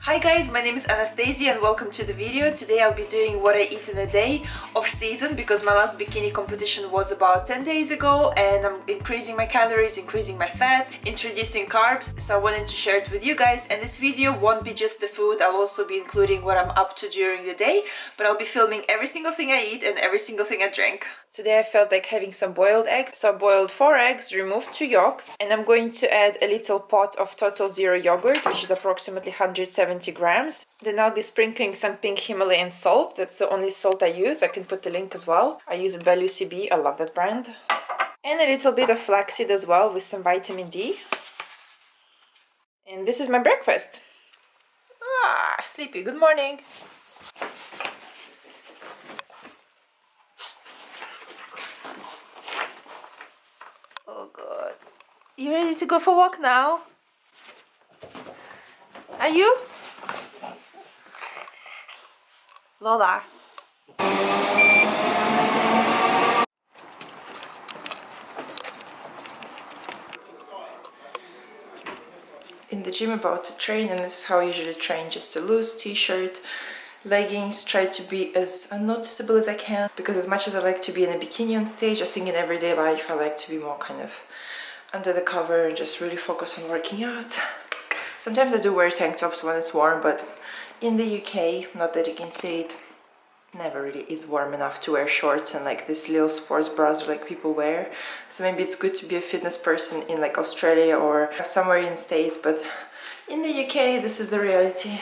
Hi guys, my name is Anastasia and welcome to the video. Today I'll be doing what I eat in a day off season because my last bikini competition was about 10 days ago and I'm increasing my calories, increasing my fat, introducing carbs, so I wanted to share it with you guys. And this video won't be just the food, I'll also be including what I'm up to during the day, but I'll be filming every single thing I eat and every single thing I drink. Today I felt like having some boiled eggs, so I boiled 4 eggs, removed 2 yolks, and I'm going to add a little pot of Total Zero yogurt, which is approximately 170 grams. Then I'll be sprinkling some pink Himalayan salt. That's the only salt I use. I can put the link as well. I use it by Lucy B. I love that brand. And a little bit of flaxseed as well with some vitamin D. And this is my breakfast. Sleepy. Good morning. Oh god. You ready to go for a walk now? Are you? Lola. In the gym about to train, and this is how I usually train, just a loose t-shirt, leggings, try to be as unnoticeable as I can, because as much as I like to be in a bikini on stage, I think in everyday life I like to be more kind of under the cover and just really focus on working out. Sometimes I do wear tank tops when it's warm, but in the UK, not that you can see it, never really is warm enough to wear shorts and like this little sports bras like people wear. So maybe it's good to be a fitness person in like Australia or somewhere in the States, but in the UK this is the reality.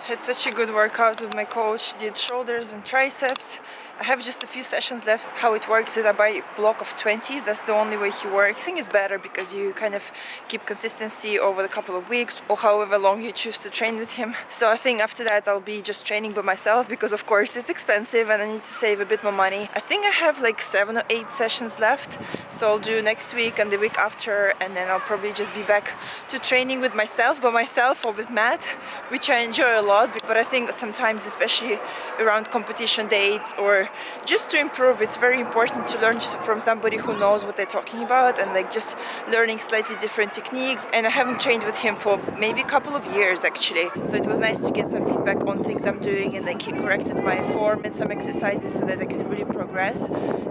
Had such a good workout with my coach, did shoulders and triceps. I have just a few sessions left. How it works is I buy a block of 20s. That's the only way he works. I think it's better because you kind of keep consistency over the couple of weeks or however long you choose to train with him. So I think after that I'll be just training by myself because of course it's expensive and I need to save a bit more money. I think I have like 7 or 8 sessions left. So I'll do next week and the week after, and then I'll probably just be back to training with myself, by myself or with Matt, which I enjoy a lot. But I think sometimes, especially around competition dates or just to improve, it's very important to learn from somebody who knows what they're talking about and like just learning slightly different techniques. And I haven't trained with him for maybe a couple of years actually, so it was nice to get some feedback on things I'm doing, and like he corrected my form and some exercises so that I can really progress.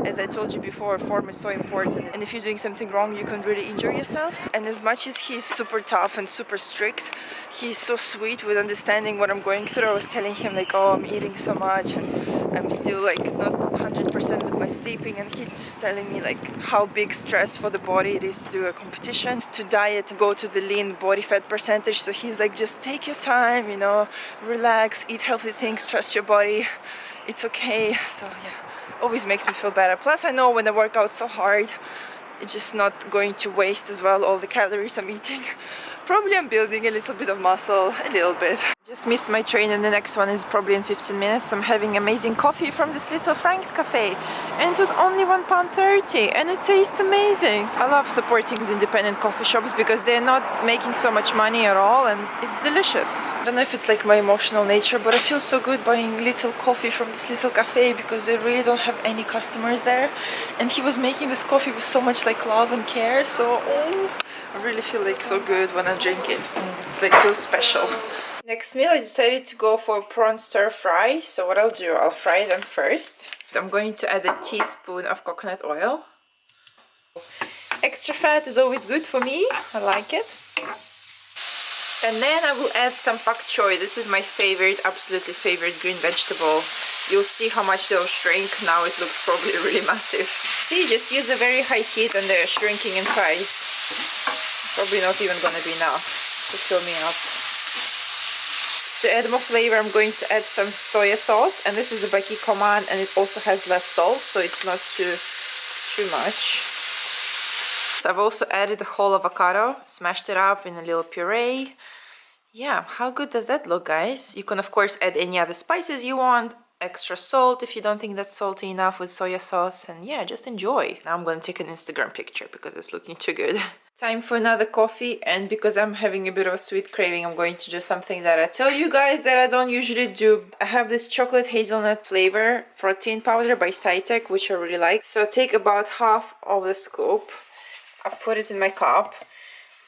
As I told you before, form is so important, and if you're doing something wrong you can really injure yourself. And as much as he's super tough and super strict, he's so sweet with understanding what I'm going through. I was telling him like, oh, I'm eating so much and I'm still like not 100% with my sleeping, and he's just telling me like how big stress for the body it is to do a competition, to diet and go to the lean body fat percentage. So he's like, just take your time, you know, relax, eat healthy things, trust your body, it's okay. So yeah, always makes me feel better. Plus I know when I work out so hard, it's just not going to waste as well all the calories I'm eating. Probably I'm building a little bit of muscle, a little bit. Just missed my train and the next one is probably in 15 minutes. So I'm having amazing coffee from this little Frank's cafe. And it was only £1.30 and it tastes amazing. I love supporting these independent coffee shops because they're not making so much money at all and it's delicious. I don't know if it's like my emotional nature, but I feel so good buying little coffee from this little cafe because they really don't have any customers there. And he was making this coffee with so much like love and care, so I really feel like so good when I drink it. It's like feels special. Next meal I decided to go for prawn stir fry. So what I'll do, I'll fry them first. I'm going to add a teaspoon of coconut oil. Extra fat is always good for me, I like it. And then I will add some pak choy. This is my favorite, absolutely favorite green vegetable. You'll see how much they'll shrink. Now it looks probably really massive. See, just use a very high heat and they're shrinking in size. Probably not even gonna be enough to fill me up. To add more flavor, I'm going to add some soya sauce, and this is a Bikini and it also has less salt, so it's not too much. So I've also added a whole avocado, smashed it up in a little puree. Yeah, how good does that look, guys? You can of course add any other spices you want, extra salt if you don't think that's salty enough with soya sauce, and yeah, just enjoy. Now I'm going to take an Instagram picture because it's looking too good. Time for another coffee, and because I'm having a bit of a sweet craving, I'm going to do something that I tell you guys that I don't usually do. I have this chocolate hazelnut flavor protein powder by Cytec, which I really like. So I take about half of the scoop, I put it in my cup,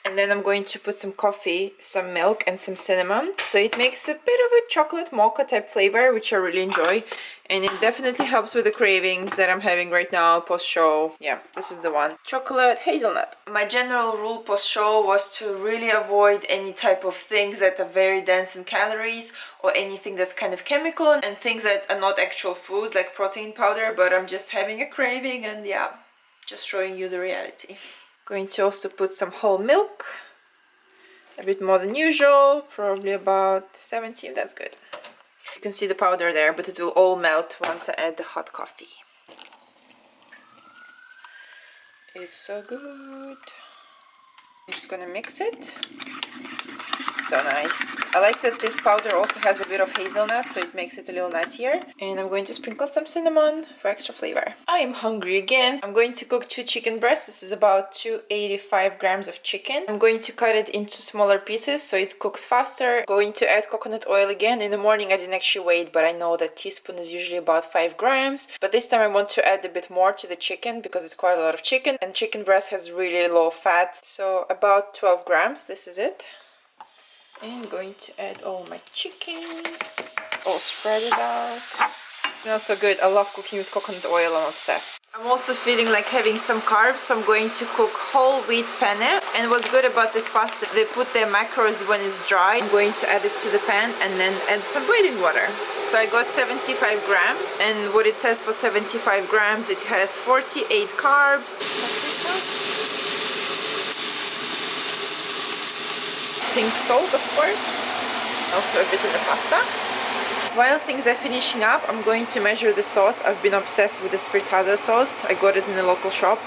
And then I'm going to put some coffee, some milk, and some cinnamon. So it makes a bit of a chocolate mocha type flavor, which I really enjoy. And it definitely helps with the cravings that I'm having right now post-show. Yeah, this is the one. Chocolate hazelnut. My general rule post-show was to really avoid any type of things that are very dense in calories or anything that's kind of chemical and things that are not actual foods like protein powder, but I'm just having a craving and yeah, just showing you the reality. Going to also put some whole milk, a bit more than usual, probably about 17, that's good. You can see the powder there, but it will all melt once I add the hot coffee. It's so good. I'm just gonna mix it. So nice. I like that this powder also has a bit of hazelnut, so it makes it a little nuttier. And I'm going to sprinkle some cinnamon for extra flavor. I am hungry again. I'm going to cook 2 chicken breasts. This is about 285 grams of chicken. I'm going to cut it into smaller pieces so it cooks faster. Going to add coconut oil again. In the morning I didn't actually weigh, but I know that teaspoon is usually about 5 grams. But this time I want to add a bit more to the chicken because it's quite a lot of chicken. And chicken breast has really low fat. So about 12 grams. This is it. And going to add all my chicken, all spread it out. It smells so good. I love cooking with coconut oil. I'm obsessed. I'm also feeling like having some carbs, so I'm going to cook whole wheat penne. And what's good about this pasta, they put their macros when it's dry. I'm going to add it to the pan and then add some boiling water. So I got 75 grams, and what it says for 75 grams, it has 48 carbs. Pink salt, of course, also a bit in the pasta. While things are finishing up, I'm going to measure the sauce. I've been obsessed with this frittata sauce. I got it in a local shop,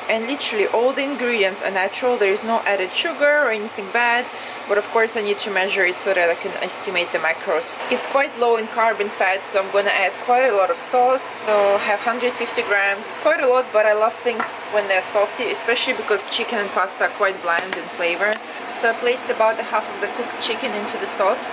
and literally all the ingredients are natural. There is no added sugar or anything bad, but of course I need to measure it so that I can estimate the macros. It's quite low in carb and fat, so I'm gonna add quite a lot of sauce. So I have 150 grams. It's quite a lot, but I love things when they're saucy, especially because chicken and pasta are quite bland in flavor. So I placed about half of the cooked chicken into the sauce.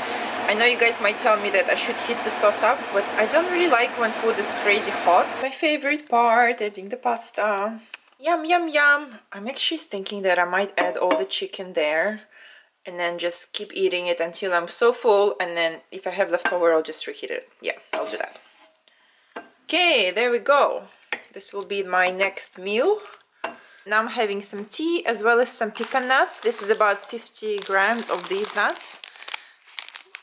I know you guys might tell me that I should heat the sauce up, but I don't really like when food is crazy hot. My favorite part, adding the pasta. Yum, yum, yum. I'm actually thinking that I might add all the chicken there and then just keep eating it until I'm so full, and then if I have leftover, I'll just reheat it. Yeah, I'll do that. Okay, there we go. This will be my next meal. Now I'm having some tea as well as some pecan nuts. This is about 50 grams of these nuts.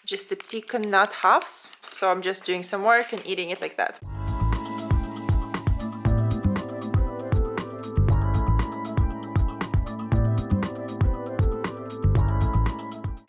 Just the pecan nut halves. So I'm just doing some work and eating it like that.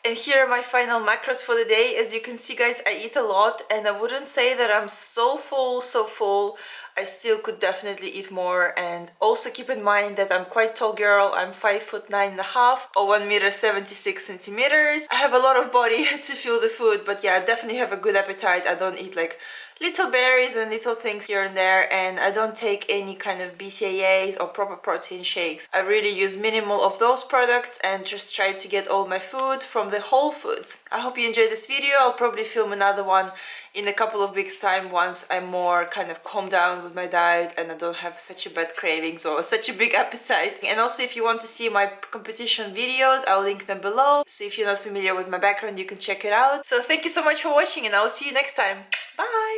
And here are my final macros for the day. As you can see, guys, I eat a lot, and I wouldn't say that I'm so full. I still could definitely eat more. And also keep in mind that I'm quite tall girl. I'm 5'9.5" or 1 meter 76 centimeters. I have a lot of body to fuel the food, but yeah, I definitely have a good appetite. I don't eat like little berries and little things here and there, and I don't take any kind of BCAAs or proper protein shakes. I really use minimal of those products and just try to get all my food from the whole foods. I hope you enjoyed this video. I'll probably film another one in a couple of weeks time once I'm more kind of calmed down with my diet and I don't have such a bad cravings or such a big appetite. And also, if you want to see my competition videos, I'll link them below. So if you're not familiar with my background, you can check it out. So thank you so much for watching, and I'll see you next time. Bye!